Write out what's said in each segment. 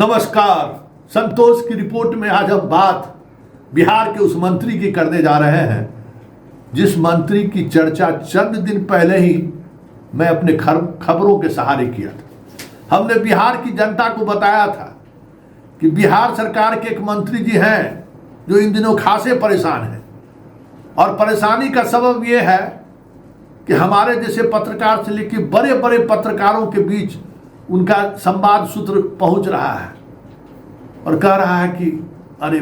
नमस्कार। संतोष की रिपोर्ट में आज हम बात बिहार के उस मंत्री की करने जा रहे हैं जिस मंत्री की चर्चा चंद दिन पहले ही मैं अपने खबरों के सहारे किया था। हमने बिहार की जनता को बताया था कि बिहार सरकार के एक मंत्री जी हैं जो इन दिनों खासे परेशान हैं, और परेशानी का सबब यह है कि हमारे जैसे पत्रकार से लेकर बड़े बड़े पत्रकारों के बीच उनका संवाद सूत्र पहुंच रहा है और कह रहा है कि अरे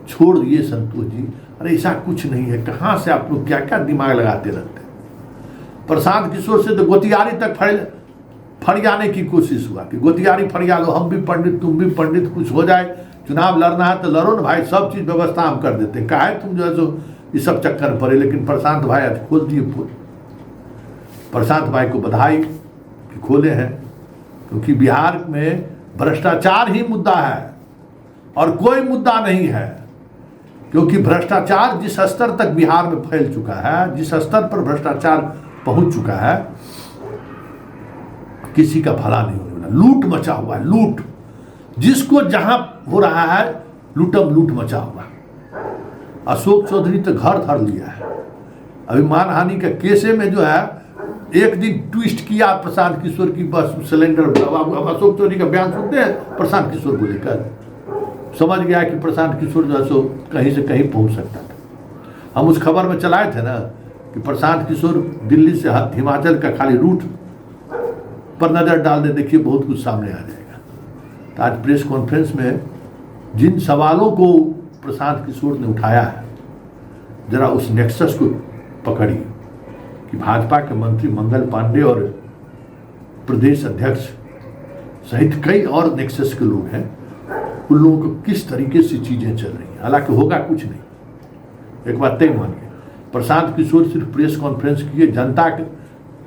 छोड़ दिए संतोष जी, अरे ऐसा कुछ नहीं है, कहाँ से आप लोग क्या क्या दिमाग लगाते रहते हैं। प्रशांत किशोर से तो गोतियारी तक फरियाने की कोशिश हुआ कि गोतियारी फरिया लो, हम भी पंडित तुम भी पंडित, कुछ हो जाए, चुनाव लड़ना है तो लड़ो ना भाई, सब चीज़ व्यवस्था हम कर देते हैं, काहे तुम जो है सो इस सब चक्कर पड़े। लेकिन प्रशांत भाई आज खोल दिए पोल। प्रशांत भाई को बधाई कि खोले हैं, क्योंकि बिहार में भ्रष्टाचार ही मुद्दा है और कोई मुद्दा नहीं है। क्योंकि भ्रष्टाचार जिस स्तर तक बिहार में फैल चुका है, जिस स्तर पर भ्रष्टाचार पहुंच चुका है, किसी का भला नहीं होने वाला। लूट मचा हुआ है, लूट जिसको जहां हो रहा है लूटम लूट मचा हुआ। अशोक चौधरी तो घर धर लिया है। अभी मानहानि के केसे में जो है एक दिन ट्विस्ट किया प्रशांत किशोर की बस सिलेंडर। अशोक चौधरी का बयान सुनते हैं प्रशांत किशोर को लेकर, समझ गया कि प्रशांत किशोर जो है सो कहीं से कहीं पहुंच सकता था। हम उस खबर में चलाए थे ना कि प्रशांत किशोर दिल्ली से हिमाचल का खाली रूट पर नजर डाल दे, देखिए बहुत कुछ सामने आ जाएगा। तो आज प्रेस कॉन्फ्रेंस में जिन सवालों को प्रशांत किशोर ने उठाया है, जरा उस नेक्सस को पकड़िए कि भाजपा के मंत्री मंगल पांडे और प्रदेश अध्यक्ष सहित कई और नेक्सस के लोग हैं, उन लोगों को किस तरीके से चीजें चल रही हैं। हालांकि होगा कुछ नहीं, एक बात तय मानिए, प्रशांत किशोर सिर्फ प्रेस कॉन्फ्रेंस किए, जनता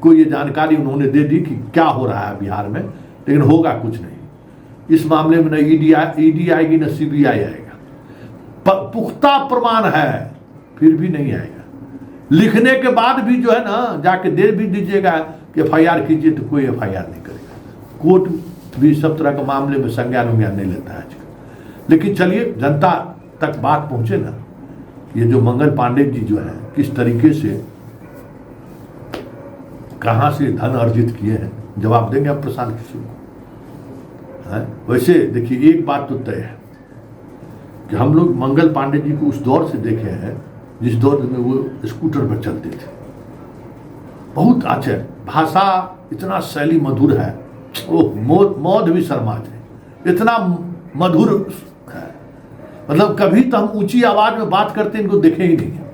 को ये जानकारी उन्होंने दे दी कि क्या हो रहा है बिहार में, लेकिन होगा कुछ नहीं। इस मामले में न ईडी आएगी न सीबीआई आएगा। पुख्ता प्रमाण है फिर भी नहीं आएगा। लिखने के बाद भी जो है ना जाके दे भी दीजिएगा कि एफआईआर कीजिए, तो कोई एफआईआर नहीं करेगा। कोर्ट भी सब तरह के मामले में संज्ञान उज्ञान नहीं लेता है आजकल। लेकिन चलिए जनता तक बात पहुंचे ना, ये जो मंगल पांडे जी जो है किस तरीके से कहां से धन अर्जित किए हैं, जवाब देंगे आप प्रशांत किशोर को। वैसे देखिए एक बात तो तय है कि हम लोग मंगल पांडे जी को उस दौर से देखे हैं जिस दौर में वो स्कूटर पर चलते थे। बहुत अच्छा भाषा, इतना शैली मधुर है, ओह मौध भी शर्मा जाए, इतना मधुर है। मतलब कभी तो हम ऊंची आवाज में बात करते इनको देखे ही नहीं है।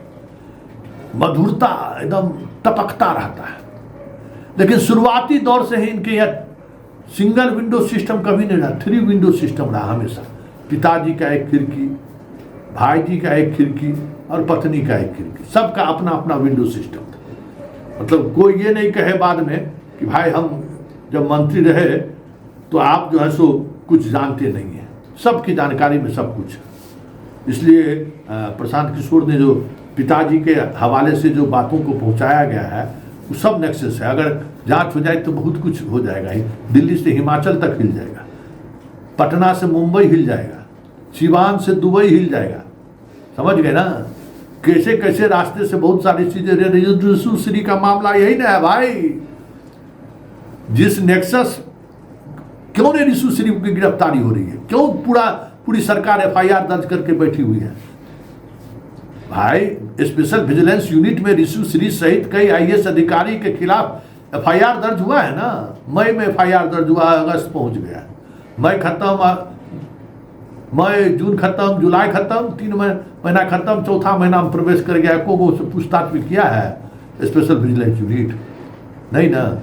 मधुरता एकदम टपकता रहता है। लेकिन शुरुआती दौर से ही इनके यहाँ सिंगल विंडो सिस्टम कभी नहीं रहा, 3 विंडो सिस्टम रहा हमेशा। पिताजी का एक खिड़की, भाई जी का एक खिड़की और पत्नी का एक खिड़की, सबका अपना अपना विंडो सिस्टम था। मतलब कोई ये नहीं कहे बाद में कि भाई हम जब मंत्री रहे तो आप जो है सो कुछ जानते नहीं हैं, सबकी जानकारी में सब कुछ। इसलिए प्रशांत किशोर ने जो पिताजी के हवाले से जो बातों को पहुंचाया गया है वो सब नेक्सस है। अगर जांच हो जाए तो बहुत कुछ हो जाएगा ही। दिल्ली से हिमाचल तक हिल जाएगा, पटना से मुंबई हिल जाएगा, सिवान से दुबई हिल जाएगा। समझ गए ना कैसे कैसे रास्ते से बहुत सारी चीजें। रिशु का मामला यही ना है भाई, जिस नेक्सस क्यों नहीं रिशु की गिरफ्तारी हो रही है, क्यों पूरी सरकार एफआईआर दर्ज करके बैठी हुई है। भाई स्पेशल विजिलेंस यूनिट में रिशु सहित कई आईएएस अधिकारी के खिलाफ एफआईआर दर्ज हुआ है ना। मई में एफआईआर दर्ज हुआ, अगस्त पहुंच गया, मई खत्म, मई जून खत्म, जुलाई खत्म, 3 महीना खत्म, चौथा महीना में प्रवेश कर गया। को से पूछताछ भी किया है स्पेशल विजिलेंस यूनिट? नहीं ना।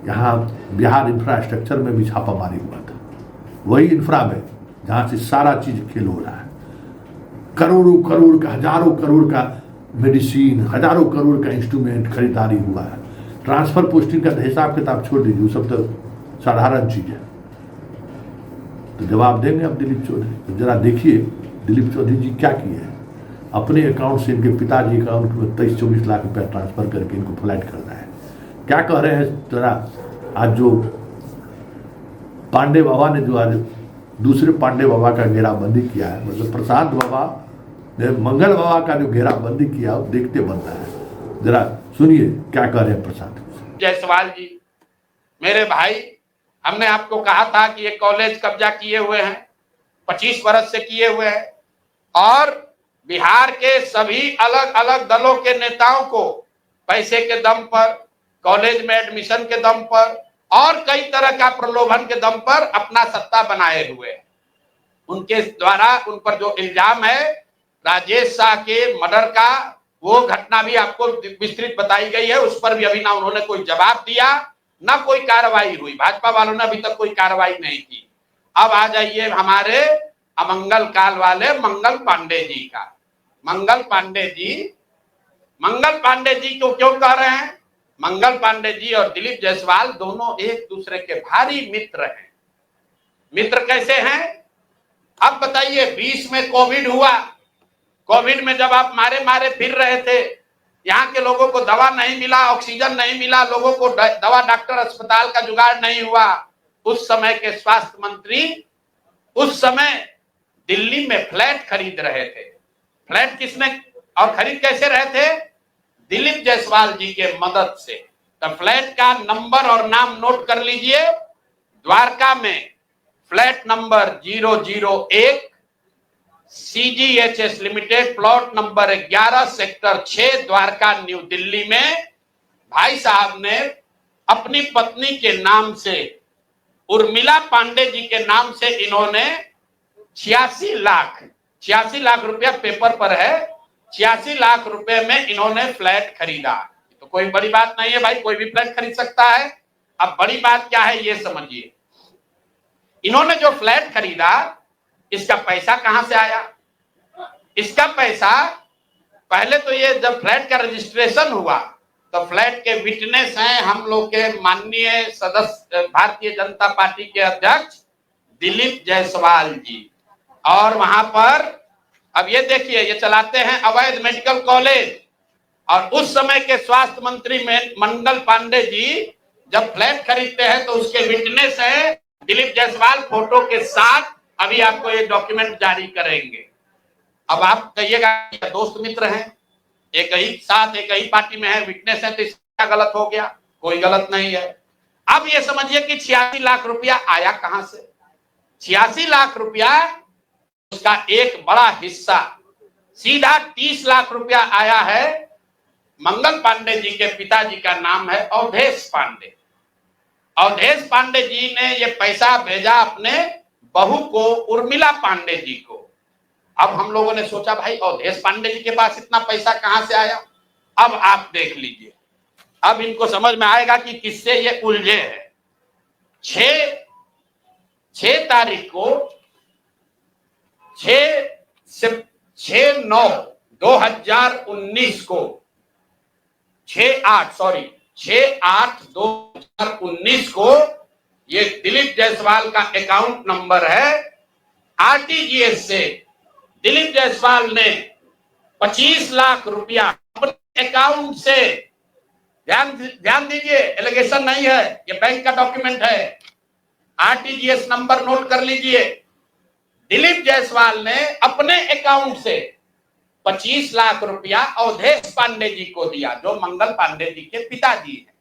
यहाँ बिहार इंफ्रास्ट्रक्चर में भी छापामारी हुआ था, वही इंफ्रा में जहाँ से सारा चीज खेल हो रहा है। करोड़ों करोड़ का, हजारों करोड़ का मेडिसिन, हजारों करोड़ का इंस्ट्रूमेंट खरीदारी हुआ है। ट्रांसफर पोस्टिंग का हिसाब किताब छोड़ दीजिए, सब तो साधारण चीज है। तो जवाब देंगे अब दिलीप चौधरी। तो जरा देखिए दिलीप चौधरी जी क्या किए हैं। अपने अकाउंट से इनके पिताजी अकाउंट में 23-24 लाख रुपया ट्रांसफर करके इनको फ्लैट करना है। क्या कह रहे हैं जरा, आज जो पांडे बाबा ने जो आज दूसरे पांडे बाबा का घेराबंदी किया है, मतलब प्रसाद बाबा ने मंगल बाबा का जो घेराबंदी किया वो देखते बनता है। जरा सुनिए क्या कह रहे हैं प्रसाद जायसवाल जी। मेरे भाई, हमने आपको कहा था कि ये कॉलेज कब्जा किए हुए हैं, 25 वर्ष से किए हुए हैं, और बिहार के सभी अलग अलग दलों के नेताओं को पैसे के दम पर, कॉलेज में एडमिशन के दम पर और कई तरह का प्रलोभन के दम पर अपना सत्ता बनाए हुए हैं। उनके द्वारा उन पर जो इल्जाम है राजेश शाह के मर्डर का, वो घटना भी आपको विस्तृत बताई गई है, उस पर भी अभी ना उन्होंने कोई जवाब दिया, ना कोई कार्रवाई हुई। भाजपा वालों ने अभी तक कोई कार्रवाई नहीं की। अब आ जाइए हमारे अमंगल काल वाले मंगल पांडे जी का। मंगल पांडे जी को क्यों कह रहे हैं? मंगल पांडे जी और दिलीप जायसवाल दोनों एक दूसरे के भारी मित्र हैं। मित्र कैसे हैं? अब बताइए, 20 में कोविड हुआ। कोविड में जब आप मारे फिर रहे थे, यहाँ के लोगों को दवा नहीं मिला, ऑक्सीजन नहीं मिला, लोगों को दवा, डॉक्टर, अस्पताल का जुगाड़ नहीं हुआ, उस समय के स्वास्थ्य मंत्री उस समय दिल्ली में फ्लैट खरीद रहे थे। फ्लैट किसने और खरीद कैसे रहे थे? दिलीप जायसवाल जी के मदद से। तो फ्लैट का नंबर और नाम नोट कर लीजिए। द्वारका में flat number 001, CGHS limited, plot number 11, sector 6, Dwarka, new Delhi में भाई साहब ने अपनी पत्नी के नाम से, उर्मिला पांडे जी के नाम से, इन्होंने 86 लाख रुपया पेपर पर है, 86 लाख रुपए में इन्होंने फ्लैट खरीदा। तो कोई बड़ी बात नहीं है भाई, कोई भी फ्लैट खरीद सकता है। अब बड़ी बात क्या है ये समझिए। इन्होंने जो फ्लैट खरीदा, इसका पैसा कहां से आया? इसका पैसा पहले तो ये जब फ्लैट का रजिस्ट्रेशन हुआ तो फ्लैट के विटनेस हैं हम लोग के माननीय सदस्य, भारतीय जनता पार्टी के अध्यक्ष दिलीप जायसवाल जी। और वहां पर अब ये देखिए, ये चलाते हैं अवैध मेडिकल कॉलेज, और उस समय के स्वास्थ्य मंत्री में मंगल पांडे जी जब फ्लैट खरीदते हैं तो उसके विटनेस है दिलीप जायसवाल, फोटो के साथ। अभी आपको ये डॉक्यूमेंट जारी करेंगे। अब आप कहिएगा दोस्त मित्र हैं, एक ही साथ एक ही पार्टी में है, विटनेस है, तो इसका गलत हो गया? कोई गलत नहीं है। अब ये समझिए कि 86 लाख रुपया आया कहां से? 86 लाख रुपया, उसका एक बड़ा हिस्सा सीधा 30 लाख रुपया आया है। मंगल पांडे जी के पिताजी का नाम है अवधेश पांडे। अवधेश पांडे जी ने ये पैसा भेजा अपने बहू को, उर्मिला पांडे जी को। अब हम लोगों ने सोचा भाई अवधेश पांडे जी के पास इतना पैसा कहां से आया? अब आप देख लीजिए, अब इनको समझ में आएगा कि किससे ये उलझे हैं। 6 तारीख को 6/9/2019 को 6/8/2019 को ये दिलीप जायसवाल का अकाउंट नंबर है। आरटीजीएस से दिलीप जायसवाल ने 25 लाख रुपया अपने अकाउंट से, ध्यान दीजिए, एलिगेशन नहीं है, ये बैंक का डॉक्यूमेंट है। आरटीजीएस नंबर नोट कर लीजिए। दिलीप जायसवाल ने अपने अकाउंट से 25 लाख रुपया अवधेश पांडे जी को दिया, जो मंगल पांडे जी के पिताजी हैं,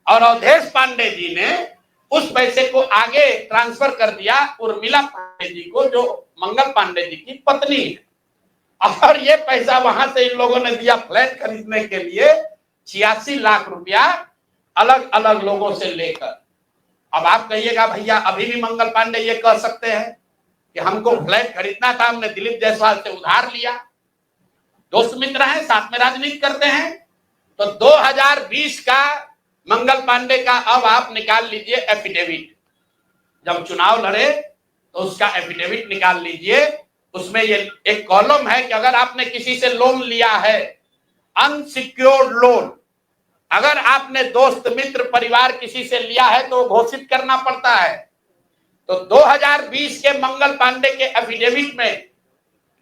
और अवधेश पांडे जी ने उस पैसे को आगे ट्रांसफर कर दिया उर्मिला पांडे जी को, जो मंगल पांडे जी की पत्नी है। और ये पैसा वहां से इन लोगों ने दिया फ्लैट खरीदने के लिए, 86 लाख रुपया अलग अलग लोगों से लेकर। अब आप कहिएगा भैया अभी भी मंगल पांडे ये कह सकते हैं कि हमको फ्लैट खरीदना था, हमने दिलीप जायसवाल से उधार लिया। दोस्त मित्र हैं, साथ में राजनीति करते हैं। तो 2020 का मंगल पांडे का अब आप निकाल लीजिए एफिडेविट। जब चुनाव लड़े तो उसका एफिडेविट निकाल लीजिए। उसमें ये एक कॉलम है कि अगर आपने किसी से लोन लिया है, अनसिक्योर्ड लोन, अगर आपने दोस्त मित्र परिवार किसी से लिया है तो घोषित करना पड़ता है। तो 2020 के मंगल पांडे के एफिडेविट में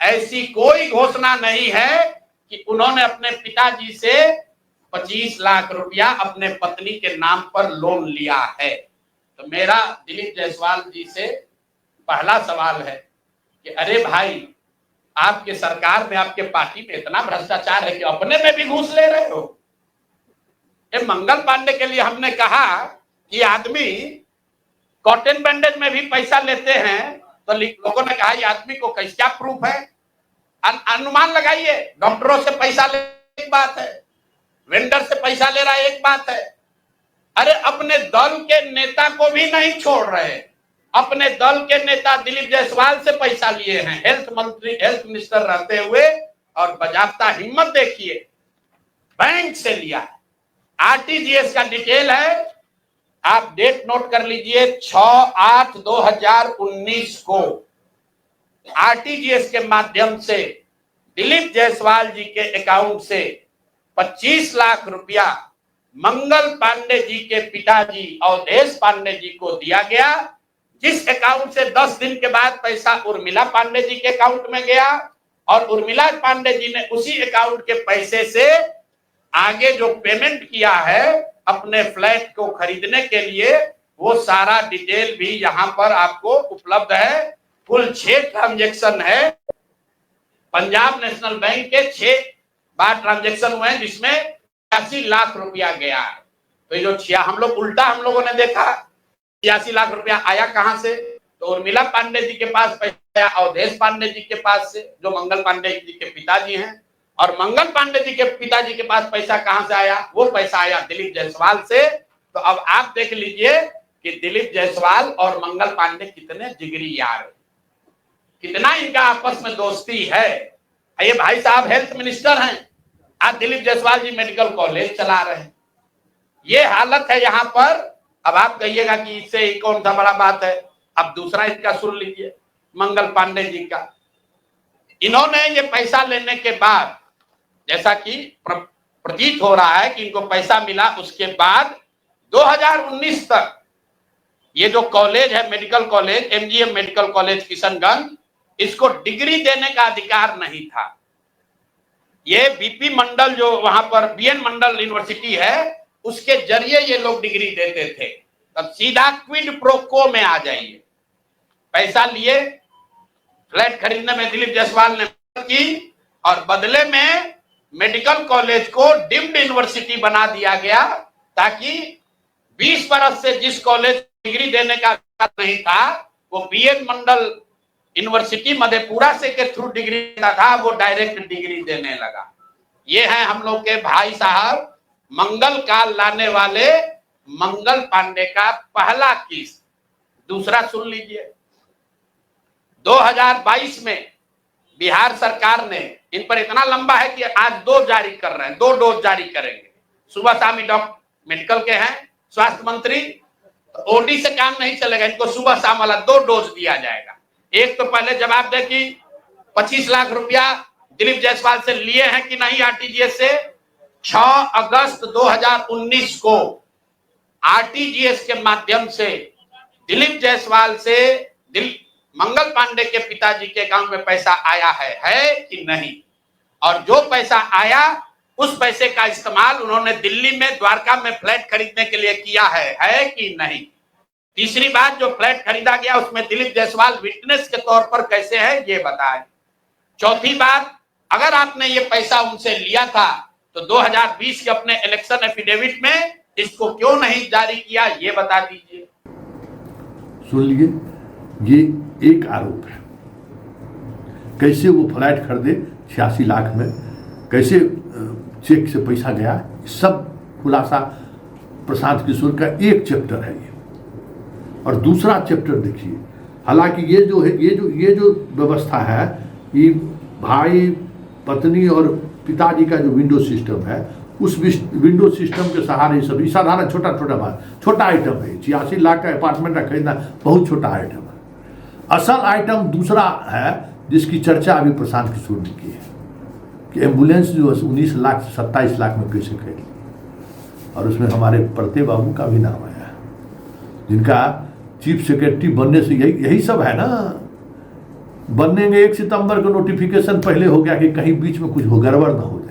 ऐसी कोई घोषणा नहीं है कि उन्होंने अपने पिताजी से 25 लाख रुपया अपने पत्नी के नाम पर लोन लिया है। तो मेरा दिलीप जायसवाल जी से पहला सवाल है कि अरे भाई, आपके सरकार में, आपके पार्टी में इतना भ्रष्टाचार है कि अपने में भी घूस ले रहे हो। ये मंगल पांडे के लिए हमने कहा कि आदमी कॉटन बैंडेज में भी पैसा लेते हैं, तो लोगों ने कहा ये आदमी को क्या प्रूफ है? अनुमान लगाइए। डॉक्टरों से पैसा ले एक बात है, वेंडर से पैसा ले रहा है एक बात है। अरे अपने दल के नेता को भी नहीं छोड़ रहे। अपने दल के नेता दिलीप जायसवाल से पैसा लिए हैं, हेल्थ मंत्री, हेल्थ मिनिस्टर रहते हुए, और बजाबता हिम्मत देखिए, बैंक से लिया है। आरटीजीएस का डिटेल है, आप डेट नोट कर लीजिए, 6/8/2019 को आरटीजीएस के माध्यम से दिलीप जायसवाल जी के अकाउंट से 25 लाख रुपया मंगल पांडे जी के पिताजी अवधेश पांडे जी को दिया गया, जिस अकाउंट से 10 दिन के बाद पैसा उर्मिला पांडे जी के अकाउंट में गया, और उर्मिला पांडे जी ने उसी अकाउंट के पैसे से आगे जो पेमेंट किया है अपने फ्लैट को खरीदने के लिए, वो सारा डिटेल भी यहां पर आपको उपलब्ध है। कुल 6 ट्रांजैक्शन है। पंजाब नेशनल बैंक के 6 बार ट्रांजैक्शन हुए हैं, जिसमें 86 लाख रुपया गया है। तो ये जो हम लोगों ने देखा 86 लाख रुपया आया कहां से? तो उर्मिला पांडे जी के पास पैसा आया, अवधेश पांडे जी के पास से, जो मंगल पांडे जी के पिताजी हैं। और मंगल पांडे जी के पिताजी के पास पैसा कहां से आया? वो पैसा आया दिलीप जायसवाल से। तो अब आप देख लीजिए कि दिलीप जायसवाल और मंगल पांडे कितने जिगरी यार हैं, कितना इनका आपस में दोस्ती है। ये भाई साहब हेल्थ मिनिस्टर हैं, आज दिलीप जायसवाल जी मेडिकल कॉलेज चला रहे हैं। ये हालत है यहाँ पर। अब आप कहिएगा कि इससे कौन सा बड़ा बात है। अब दूसरा इसका सुन लीजिए, मंगल पांडे जी का। इन्होंने ये पैसा लेने के बाद, जैसा कि प्रतीत हो रहा है कि इनको पैसा मिला, उसके बाद 2019 तक ये जो कॉलेज है, medical college, MGM medical college Kishanganj, इसको डिग्री देने का अधिकार नहीं था। ये बीपी मंडल, जो वहां पर बीएन मंडल यूनिवर्सिटी है, उसके जरिए ये लोग डिग्री देते थे। तब सीधा क्विड प्रो को में आ जाइए। पैसा लिए, फ्लैट खरीदने में दिलीप जायसवाल ने मदद की, और बदले में मेडिकल कॉलेज को डीम्ड यूनिवर्सिटी बना दिया गया, ताकि 20 बरस से जिस कॉलेज डिग्री देने का अधिकार नहीं था, वो बीएन मंडल यूनिवर्सिटी मधेपुरा से के थ्रू डिग्री देता था, वो डायरेक्ट डिग्री देने लगा। ये है हम लोग के भाई साहब मंगल काल लाने वाले मंगल पांडे का पहला केस। दूसरा सुन लीजिए, 2022 में बिहार सरकार ने, इन पर इतना लंबा है कि आज 2 जारी कर रहे हैं, 2 डोज जारी करेंगे। सुबह शाम डॉक्टर मेडिकल के हैं, स्वास्थ्य मंत्री, तो ओडी से काम नहीं चलेगा, इनको सुबह शाम वाला 2 डोज दिया जाएगा। एक तो पहले जवाब दे कि 25 लाख रुपया दिलीप जायसवाल से लिए हैं कि नहीं आरटीजीएस से। 6 अगस्त 2019 को आरटीजीएस के माध्यम से दिलीप जायसवाल से मंगल पांडे के पिताजी के अकाउंट में पैसा आया है कि नहीं, और जो पैसा आया उस पैसे का इस्तेमाल उन्होंने दिल्ली में, द्वारका में फ्लैट खरीदने के लिए किया है कि नहीं। तीसरी बात, जो फ्लैट खरीदा गया उसमें दिलीप जायसवाल विटनेस के तौर पर कैसे है, ये बताएं। चौथी बात, अगर आपने ये पैसा उनसे लिया था तो 2020 के अपने इलेक्शन एफिडेविट में इसको क्यों नहीं जारी किया, ये बता दीजिए। सुन लीजिए, ये एक आरोप है। कैसे वो फ्लैट खरीदे 86 लाख में, कैसे चेक से पैसा गया, सब खुलासा प्रशांत किशोर का एक चैप्टर है ये। और दूसरा चैप्टर देखिए, हालांकि ये जो है, ये जो व्यवस्था है, ये भाई पत्नी और पिताजी का जो विंडो सिस्टम है, उस विंडो सिस्टम के सहारे सभी साधारण छोटा आइटम है। 86 लाख का अपार्टमेंट का खरीदना बहुत छोटा आइटम है। असल आइटम दूसरा है, जिसकी चर्चा अभी प्रशांत किशोर ने की है, कि एम्बुलेंस जो 19 लाख से 27 लाख में कैसे खरीदी, और उसमें हमारे परते बाबू का भी नाम आया है, जिनका चीफ सेक्रेटरी बनने से यही सब है ना। बनने में 1 सितंबर को नोटिफिकेशन पहले हो गया कि कहीं बीच में कुछ हो, गड़बड़ ना हो जाए।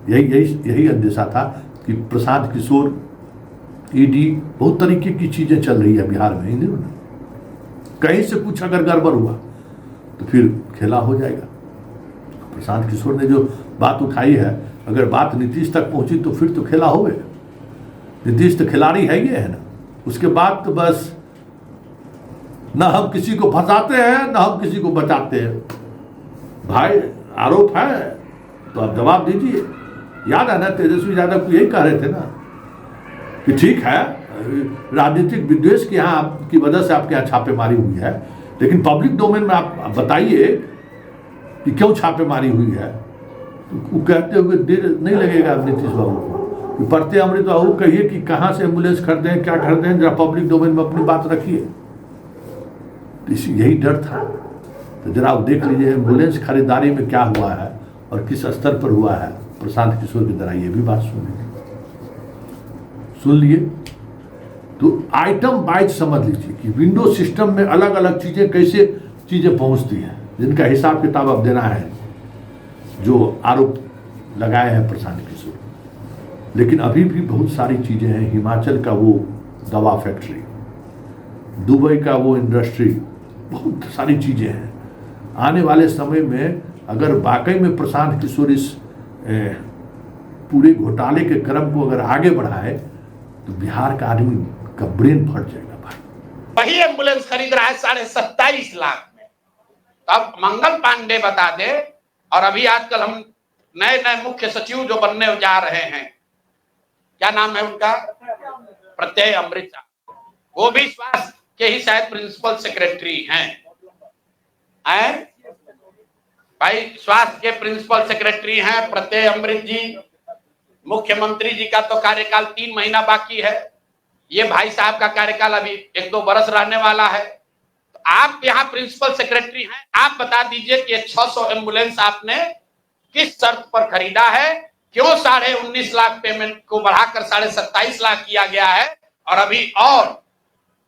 यही अंदेशा था कि प्रशांत किशोर, ईडी, बहुत तरीके की चीजें चल रही है बिहार में इन दिनों। कहीं से कुछ अगर गड़बड़ हुआ तो फिर खेला हो जाएगा। प्रशांत किशोर ने जो बात उठाई है, अगर बात नीतीश तक पहुंची तो फिर तो खेला हो गया। नीतीश तो खिलाड़ी है, ये है ना। उसके बाद तो बस न हम किसी को फंसाते हैं न हम किसी को बचाते हैं। भाई आरोप है तो आप जवाब दीजिए। याद है ना, तेजस्वी यादव को यही कह रहे थे ना कि ठीक है राजनीतिक विद्वेष की यहाँ की वजह से आपके यहाँ छापेमारी हुई है, लेकिन पब्लिक डोमेन में आप बताइए कि क्यों छापेमारी हुई है। तो वो कहते हुए देर नहीं लगेगा नीतीश बाबू को कि पढ़ते अमृत बाबू कहिए कि कहाँ से एम्बुलेंस खरीदें, क्या खरीदें, जरा पब्लिक डोमेन में अपनी बात रखिए। तो यही डर था। तो जरा आप देख लीजिए एम्बुलेंस खरीदारी में क्या हुआ है और किस स्तर पर हुआ है। प्रशांत किशोर की तरह ये भी बात सुन लिए। तो आइटम वाइज समझ लीजिए कि विंडो सिस्टम में अलग अलग चीजें कैसे चीजें पहुंचती हैं, जिनका हिसाब किताब अब देना है, जो आरोप लगाए हैं प्रशांत किशोर। लेकिन अभी भी बहुत सारी चीजें हैं। हिमाचल का वो दवा फैक्ट्री, दुबई का वो इंडस्ट्री, बहुत सारी चीजें हैं। आने वाले समय में अगर वाकई में प्रशांत किशोर इस पूरे घोटाले के क्रम को अगर आगे बढ़ाए तो बिहार का आदमी का ब्रेन फट जाएगा भाई। वही एम्बुलेंस खरीद रहा है 27.5 लाख में। अब मंगल पांडे बता दे। और अभी आजकल हम नए नए मुख्य सचिव जो बनने जा रहे हैं, क्या नाम है उनका, प्रत्यय अमृत, वो भी स्वास्थ्य के ही शायद प्रिंसिपल सेक्रेटरी हैं। भाई स्वास्थ्य के प्रिंसिपल सेक्रेटरी हैं प्रत्यय अमृत जी। मुख्यमंत्री जी का तो कार्यकाल 3 महीना बाकी है। ये भाई साहब का कार्यकाल अभी 1-2 बरस रहने वाला है। तो आप यहाँ प्रिंसिपल सेक्रेटरी हैं, आप बता दीजिए कि 600 एम्बुलेंस आपने किस शर्त पर खरीदा है, क्यों 19.5 लाख पेमेंट को बढ़ाकर 27.5 लाख किया गया है, और अभी और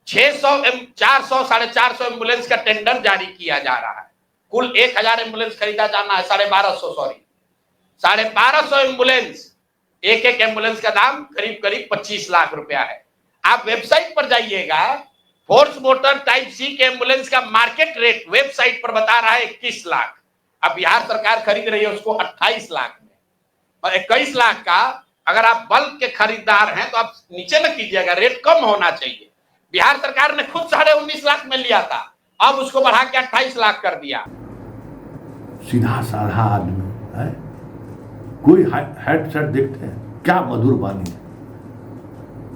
400 एम्बुलेंस का टेंडर जारी किया जा रहा है। कुल 1000 एम्बुलेंस खरीदा जाना है, 1250 एम्बुलेंस। एक एम्बुलेंस का दाम करीब 25 लाख रुपया है। आप वेबसाइट पर जाइएगा, फोर्स मोटर टाइप सी के एम्बुलेंस का मार्केट रेट वेबसाइट पर बता रहा है 21 लाख। अब बिहार सरकार खरीद रही है उसको 28 लाख में, और 21 लाख का अगर आप बल्क के खरीदार हैं तो आप नीचे न कीजिएगा, रेट कम होना चाहिए। बिहार सरकार ने खुद 19.5 लाख में लिया था, अब उसको बढ़ा के 28 लाख कर दिया। सीधा साधा आदमी है। कोई हेडसेट देखते हैं, क्या मधुर बानी है,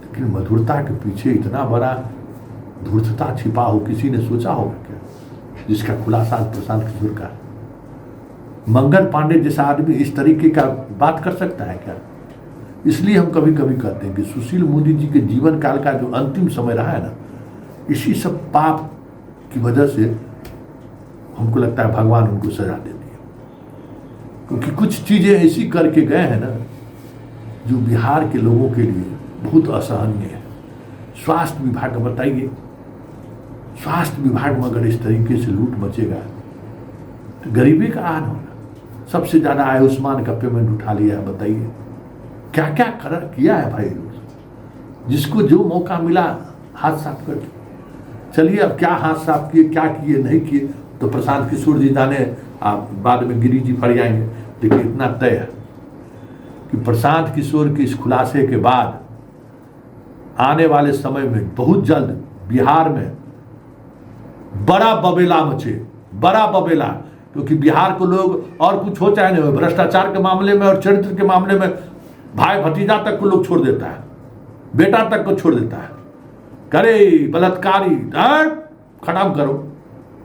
लेकिन मधुरता के पीछे इतना बड़ा धूर्तता छिपा हो, किसी ने सोचा होगा क्या, जिसका खुलासा प्रशांत किशोर का। मंगल पांडे जैसा आदमी इस तरीके का बात कर सकता है क्या? इसलिए हम कभी कभी कहते हैं कि सुशील मोदी जी के जीवन काल का जो अंतिम समय रहा है ना, इसी सब पाप की वजह से हमको लगता है भगवान उनको सजा दे दिए। क्योंकि कुछ चीजें ऐसी करके गए हैं ना जो बिहार के लोगों के लिए बहुत असहनीय है। स्वास्थ्य विभाग, बताइए स्वास्थ्य विभाग में अगर इस तरीके से लूट मचेगा तो गरीबी का आन होगा। सबसे ज्यादा आयुष्मान का पेमेंट उठा लिया है, बताइए क्या क्या किया है भाई। जिसको जो मौका मिला हाथ साफ कर दिया। चलिए अब क्या हाथ साफ किए, क्या किए, नहीं किए तो प्रशांत किशोर जी जाने, आप बाद में गिरी जी फर जाएंगे। लेकिन इतना तय है कि प्रशांत किशोर के इस खुलासे के बाद आने वाले समय में बहुत जल्द बिहार में बड़ा बबेला मचे, बड़ा बबेला। क्योंकि बिहार को लोग और कुछ हो चाहे नहीं हो, भ्रष्टाचार के मामले में और चरित्र के मामले में भाई भतीजा तक को लोग छोड़ देता है, बेटा तक को छोड़ देता है। करे बलात्कारी खत्म करो,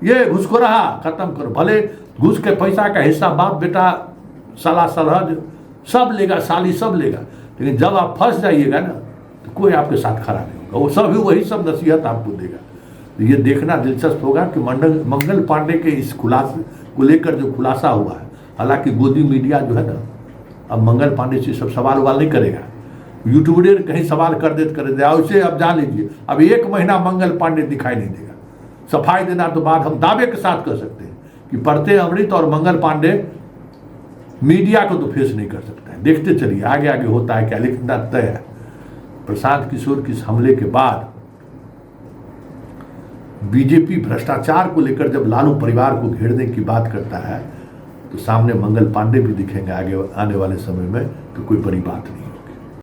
ये घुसखोरा खत्म करो। भले घुस के पैसा का हिस्सा बाप बेटा साला सरहद सब लेगा, साली सब लेगा, लेकिन जब आप फंस जाइएगा ना तो कोई आपके साथ खड़ा नहीं होगा। वो सब वही सब नसीहत आपको देगा। तो ये देखना दिलचस्प होगा कि मंगल पांडे के इस खुलासे को लेकर जो खुलासा हुआ है, हालांकि गोदी मीडिया जो है ना अब मंगल पांडे से सब सवाल नहीं करेगा। यूट्यूबर कहीं सवाल कर दे उसे अब जान लीजिए, अब 1 महीना मंगल पांडे दिखाई नहीं देगा। सफाई देना तो बात हम दावे के साथ कर सकते हैं कि प्रत्यय अमृत और मंगल पांडे मीडिया को तो फेस नहीं कर सकता है। देखते चलिए आगे आगे होता है क्या, लेकिन तय है प्रशांत किशोर के इस हमले के बाद बीजेपी भ्रष्टाचार को लेकर जब लालू परिवार को घेरने की बात करता है तो सामने मंगल पांडे भी दिखेंगे आगे आने वाले समय में, तो कोई बड़ी बात नहीं।